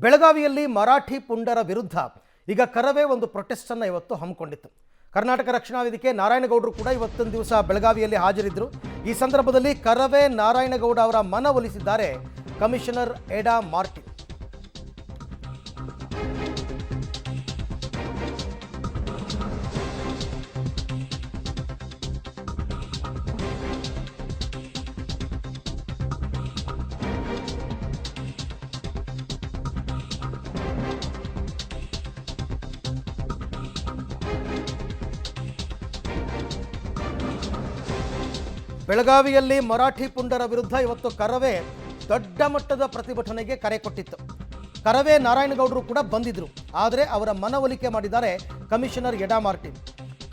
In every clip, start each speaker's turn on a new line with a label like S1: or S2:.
S1: ಬೆಳಗಾವಿಯಲ್ಲಿ ಮರಾಠಿ ಪುಂಡರ ವಿರುದ್ಧ ಈಗ ಕರವೇ ಒಂದು ಪ್ರೊಟೆಸ್ಟನ್ನು ಇವತ್ತು ಹಮ್ಮಿಕೊಂಡಿತ್ತು. ಕರ್ನಾಟಕ ರಕ್ಷಣಾ ವೇದಿಕೆ ನಾರಾಯಣಗೌಡರು ಕೂಡ ಇವತ್ತೊಂದು ದಿವಸ ಬೆಳಗಾವಿಯಲ್ಲಿ ಹಾಜರಿದ್ದರು. ಈ ಸಂದರ್ಭದಲ್ಲಿ ಕರವೇ ನಾರಾಯಣಗೌಡ ಅವರ ಮನವೊಲಿಸಿದ್ದಾರೆ ಕಮಿಷನರ್ ಎಡಾ ಮಾರ್ಟಿನ್. ಬೆಳಗಾವಿಯಲ್ಲಿ ಮರಾಠಿ ಪುಂಡರ ವಿರುದ್ಧ ಇವತ್ತು ಕರವೇ ದೊಡ್ಡ ಮಟ್ಟದ ಪ್ರತಿಭಟನೆಗೆ ಕರೆ ಕೊಟ್ಟಿತ್ತು. ಕರವೇ ನಾರಾಯಣಗೌಡರು ಕೂಡ ಬಂದಿದ್ದರು. ಆದರೆ ಅವರ ಮನವೊಲಿಕೆ ಮಾಡಿದ್ದಾರೆ ಕಮಿಷನರ್ ಎಡಾ ಮಾರ್ಟಿನ್.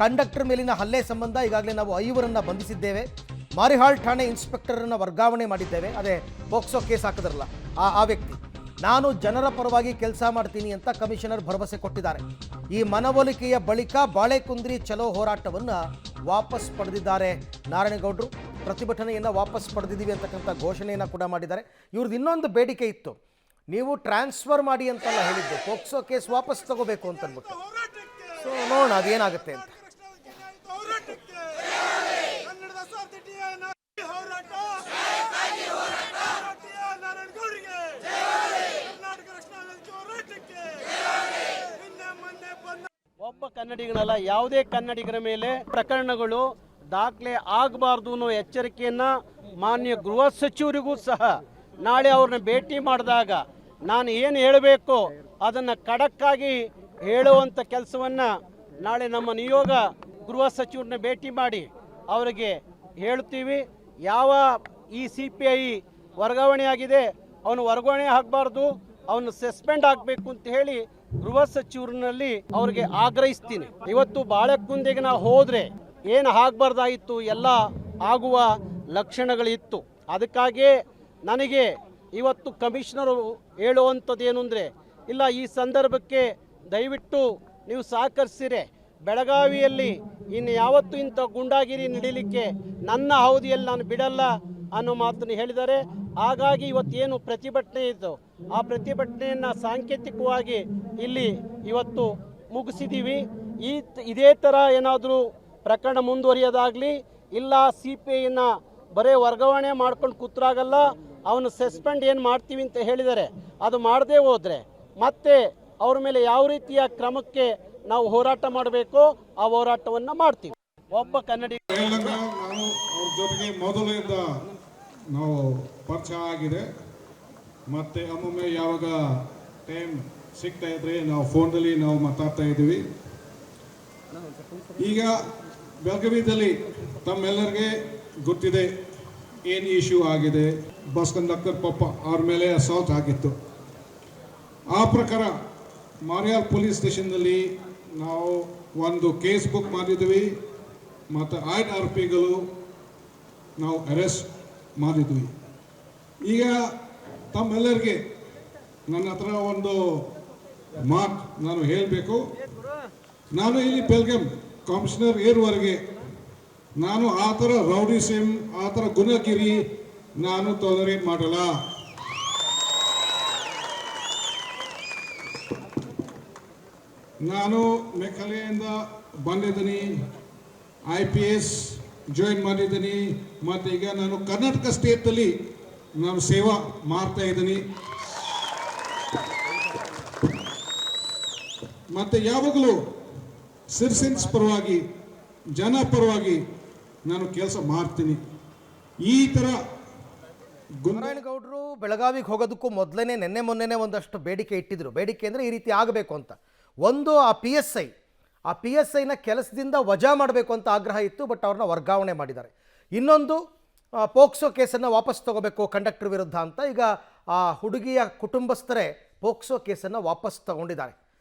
S1: ಕಂಡಕ್ಟರ್ ಮೇಲಿನ ಹಲ್ಲೆ ಸಂಬಂಧ ಈಗಾಗಲೇ ನಾವು 5 ಬಂಧಿಸಿದ್ದೇವೆ. ಮಾರಿಹಾಳ್ ಠಾಣೆ ಇನ್ಸ್ಪೆಕ್ಟರನ್ನು ವರ್ಗಾವಣೆ ಮಾಡಿದ್ದೇವೆ. ಅದೇ ಪೋಕ್ಸೋ ಕೇಸ್ ಹಾಕಿದ್ರಲ್ಲ ಆ ವ್ಯಕ್ತಿ. ನಾನು ಜನರ ಪರವಾಗಿ ಕೆಲಸ ಮಾಡ್ತೀನಿ ಅಂತ ಕಮಿಷನರ್ ಭರವಸೆ ಕೊಟ್ಟಿದ್ದಾರೆ. ಈ ಮನವೊಲಿಕೆಯ ಬಳಿಕ ಬಾಳೆಕುಂದ್ರಿ ಚಲೋ ಹೋರಾಟವನ್ನು ವಾಪಸ್ ಪಡೆದಿದ್ದಾರೆ ನಾರಾಯಣಗೌಡರು. ಪ್ರತಿಭಟನೆಯನ್ನು ವಾಪಸ್ ಪಡೆದಿದ್ದೀವಿ ಅಂತಕ್ಕಂಥ ಘೋಷಣೆಯನ್ನು ಕೂಡ ಮಾಡಿದ್ದಾರೆ. ಇವ್ರದ್ದು ಇನ್ನೊಂದು ಬೇಡಿಕೆ ಇತ್ತು, ನೀವು ಟ್ರಾನ್ಸ್ಫರ್ ಮಾಡಿ ಅಂತೆಲ್ಲ ಹೇಳಿದ್ದು, ಪೋಕ್ಸೋ ಕೇಸ್ ವಾಪಸ್ ತಗೋಬೇಕು ಅಂತ ಅಂದ್ಬಿಟ್ಟು. ಸೊ ನೋಡೋಣ ಅದೇನಾಗುತ್ತೆ ಅಂತ.
S2: ಒಬ್ಬ ಕನ್ನಡಿಗನಲ್ಲ, ಯಾವುದೇ ಕನ್ನಡಿಗರ ಮೇಲೆ ಪ್ರಕರಣಗಳು ದಾಖಲೆ ಆಗಬಾರ್ದು ಅನ್ನೋ ಎಚ್ಚರಿಕೆಯನ್ನ ಮಾನ್ಯ ಗೃಹ ಸಚಿವರಿಗೂ ಸಹ ನಾಳೆ ಅವ್ರನ್ನ ಭೇಟಿ ಮಾಡಿದಾಗ ನಾನು ಏನು ಹೇಳಬೇಕು ಅದನ್ನು ಖಡಕ್ಕಾಗಿ ಹೇಳುವಂಥ ಕೆಲಸವನ್ನು ನಾಳೆ ನಮ್ಮ ನಿಯೋಗ ಗೃಹ ಸಚಿವರನ್ನ ಭೇಟಿ ಮಾಡಿ ಅವರಿಗೆ ಹೇಳ್ತೀವಿ. ಯಾವ ಈ CPI ವರ್ಗಾವಣೆ ಆಗಿದೆ ಅವನು ವರ್ಗಾವಣೆ ಆಗಬಾರ್ದು, ಅವನು ಸಸ್ಪೆಂಡ್ ಆಗಬೇಕು ಅಂತ ಹೇಳಿ ಗೃಹ ಸಚಿವರಲ್ಲಿ ಅವ್ರಿಗೆ ಆಗ್ರಹಿಸ್ತೀನಿ. ಇವತ್ತು ಬಾಳೆಕುಂದೆಗೆ ನಾವು ಹೋದರೆ ಏನು ಆಗಬಾರ್ದಾಗಿತ್ತು ಎಲ್ಲ ಆಗುವ ಲಕ್ಷಣಗಳಿತ್ತು. ಅದಕ್ಕಾಗಿಯೇ ನನಗೆ ಇವತ್ತು ಕಮಿಷನರು ಹೇಳುವಂಥದ್ದು ಏನು ಅಂದರೆ, ಇಲ್ಲ ಈ ಸಂದರ್ಭಕ್ಕೆ ದಯವಿಟ್ಟು ನೀವು ಸಹಕರಿಸಿರೆ ಬೆಳಗಾವಿಯಲ್ಲಿ ಇನ್ನು ಯಾವತ್ತೂ ಇಂಥ ಗುಂಡಾಗಿರಿ ನಡೀಲಿಕ್ಕೆ ನನ್ನ ಅವಧಿಯಲ್ಲಿ ನಾನು ಬಿಡಲ್ಲ ಅನ್ನೋ ಮಾತನ್ನು ಹೇಳಿದ್ದಾರೆ. ಹಾಗಾಗಿ ಇವತ್ತೇನು ಪ್ರತಿಭಟನೆ ಇತ್ತು ಆ ಪ್ರತಿಭಟನೆಯನ್ನು ಸಾಂಕೇತಿಕವಾಗಿ ಇಲ್ಲಿ ಇವತ್ತು ಮುಗಿಸಿದ್ದೀವಿ. ಇದೇ ಥರ ಏನಾದರೂ ಪ್ರಕರಣ ಮುಂದುವರಿಯೋದಾಗಲಿ, ಇಲ್ಲ CPIನ ಬರೀ ವರ್ಗಾವಣೆ ಮಾಡ್ಕೊಂಡು ಕೂತ್ರಾಗಲ್ಲ, ಅವನು ಸಸ್ಪೆಂಡ್ ಏನು ಮಾಡ್ತೀವಿ ಅಂತ ಹೇಳಿದ್ದಾರೆ, ಅದು ಮಾಡದೇ ಹೋದರೆ ಮತ್ತೆ ಅವ್ರ ಮೇಲೆ ಯಾವ ರೀತಿಯ ಕ್ರಮಕ್ಕೆ ನಾವು ಹೋರಾಟ ಮಾಡಬೇಕೋ ಆ ಹೋರಾಟವನ್ನು ಮಾಡ್ತೀವಿ. ಒಬ್ಬ ಕನ್ನಡಿಗ
S3: ನಾನು ಅವ್ರ ಜೊತೆಗೆ ಮೊದಲಿಂದ ನಾವು ಪರಿಚಯ ಆಗಿದೆ. ಮತ್ತು ಒಮ್ಮೊಮ್ಮೆ ಯಾವಾಗ ಟೈಮ್ ಸಿಗ್ತಾ ಇದ್ರೆ ನಾವು ಫೋನಲ್ಲಿ ನಾವು ಮಾತಾಡ್ತಾ ಇದ್ದೀವಿ. ಈಗ ಬೆಳಗಾವಿಯಲ್ಲಿ ತಮ್ಮೆಲ್ಲರಿಗೆ ಗೊತ್ತಿದೆ ಏನು ಇಶ್ಯೂ ಆಗಿದೆ. ಬಸ್ ಕಂಡಕ್ಟರ್ ಪಾಪ ಅವ್ರ ಮೇಲೆ ಅಸಾಲ್ಟ್ ಆಗಿತ್ತು. ಆ ಪ್ರಕಾರ ಮಾರಿಯಾಲ್ ಪೊಲೀಸ್ ಸ್ಟೇಷನ್ನಲ್ಲಿ ನಾವು ಒಂದು ಕೇಸ್ ಬುಕ್ ಮಾಡಿದ್ವಿ ಮತ್ತು 8 ಆರೋಪಿಗಳು ನಾವು ಅರೆಸ್ಟ್ ಮಾಡಿದ್ವಿ. ಈಗ ತಮ್ಮೆಲ್ಲರಿಗೆ ನನ್ನ ಹತ್ರ ಒಂದು ಮಾತು ನಾನು ಹೇಳಬೇಕು. ನಾನು ಇಲ್ಲಿ ಬೆಳಗಾಂ ಕಮಿಷನರ್ ಏರ್ವರೆಗೆ ನಾನು ಆ ಥರ ರೌಡಿಸಮ್, ಆ ಥರ ಗುಣಗಿರಿ ನಾನು ಟಾಲರೇಟ್ ಮಾಡಲ್ಲ. ನಾನು ಮೇಘಾಲಯದಿಂದ ಬಂದಿದ್ದೀನಿ, IPS ಜಾಯಿನ್ ಮಾಡಿದ್ದೀನಿ ಮತ್ತು ಈಗ ನಾನು ಕರ್ನಾಟಕ ಸ್ಟೇಟಲ್ಲಿ ನಾನು ಸೇವಾ ಮಾಡ್ತಾ ಇದ್ದೀನಿ. ಮತ್ತು ಯಾವಾಗಲೂ ಸಿಟಿಸನ್ಸ್ ಪರವಾಗಿ, ಜನ ಪರವಾಗಿ ನಾನು ಕೆಲಸ ಮಾಡ್ತೀನಿ. ಈ ಥರ
S1: ನಾರಾಯಣಗೌಡರು ಬೆಳಗಾವಿಗೆ ಹೋಗೋದಕ್ಕೂ ಮೊದಲೇ ನಿನ್ನೆ ಮೊನ್ನೆನೇ ಒಂದಷ್ಟು ಬೇಡಿಕೆ ಇಟ್ಟಿದ್ರು. ಬೇಡಿಕೆ ಅಂದರೆ ಈ ರೀತಿ ಆಗಬೇಕು ಅಂತ. ಒಂದು ಆ PSIನ ಕೆಲಸದಿಂದ ವಜಾ ಮಾಡಬೇಕು ಅಂತ ಆಗ್ರಹ ಇತ್ತು, ಬಟ್ ಅವ್ರನ್ನ ವರ್ಗಾವಣೆ ಮಾಡಿದ್ದಾರೆ. ಇನ್ನೊಂದು ಪೋಕ್ಸೋ ಕೇಸನ್ನು ವಾಪಸ್ ತಗೋಬೇಕು ಕಂಡಕ್ಟರ್ ವಿರುದ್ಧ ಅಂತ ಈಗ ಆ ಹುಡುಗಿಯ ಕುಟುಂಬಸ್ಥರೇ ಪೋಕ್ಸೋ ಕೇಸನ್ನು ವಾಪಸ್ ತಗೊಂಡಿದ್ದಾರೆ.